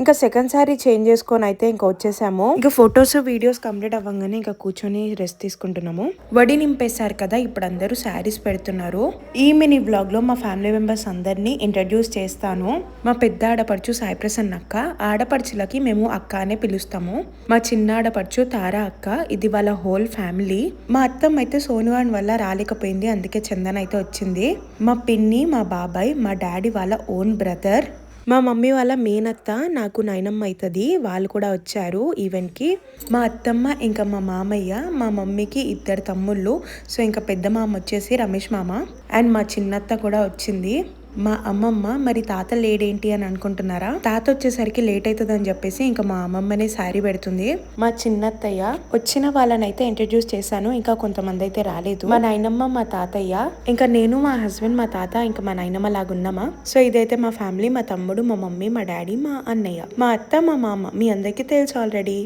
ఇంకా second sorry change చేసుకొని అయితే ఇంకా వచ్చేసాము. ఇంకా ఫొటోస్ వీడియోస్ కంప్లీట్ అవ్వగానే ఇంకా కూర్చొని రెస్ట్ తీసుకుంటున్నాము. వడి నింపేశారు కదా, ఇప్పుడు అందరూ శారీస్ పెడుతున్నారు. ఈ మినీ బ్లాగ్ లో మా ఫ్యామిలీ మెంబర్స్ అందరినీ ఇంట్రడ్యూస్ చేస్తాను. మా పెద్ద ఆడపడుచు సాయి ప్రసన్న అక్క, ఆడపడుచులకి మేము అక్క అనే పిలుస్తాము. మా చిన్న ఆడపడుచు తారా అక్క, ఇది వాళ్ళ హోల్ ఫ్యామిలీ. మా అత్తమ్మ అయితే సోనువాన్ వల్ల రాలేకపోయింది, అందుకే చందన్ అయితే వచ్చింది. మా పిన్ని, మా బాబాయ్, మా డాడీ వాళ్ళ ఓన్ బ్రదర్, మా మమ్మీ వాళ్ళ మేనత్త నాకు నాయనమ్మ అవుతుంది, వాళ్ళు కూడా వచ్చారు ఈవెంట్కి. మా అత్తమ్మ ఇంకా మా మామయ్య, మా మమ్మీకి 2 తమ్ముళ్ళు. సో ఇంకా పెద్ద మామ వచ్చేసి రమేష్ మామ, అండ్ మా చిన్నత్త కూడా వచ్చింది. మా అమ్మమ్మ. మరి తాత లేడేంటి అని అనుకుంటున్నారా, తాత వచ్చేసరికి లేట్ అవుతుంది అని చెప్పేసి ఇంకా మా అమ్మమ్మనే శారీ పెడుతుంది. మా చిన్నత్తయ్య. వచ్చిన వాళ్ళనైతే ఇంట్రడ్యూస్ చేశాను, ఇంకా కొంతమంది అయితే రాలేదు. మా నాయనమ్మ, మా తాతయ్య, ఇంకా నేను, మా హస్బెండ్, మా తాత, ఇంకా మా నాయనమ్మ లాగున్నామా. సో ఇదైతే మా ఫ్యామిలీ, మా తమ్ముడు, మా మమ్మీ, మా డాడీ, మా అన్నయ్య, మా అత్త, మా మామ. మీ అందరికీ తెలుసు ఆల్రెడీ.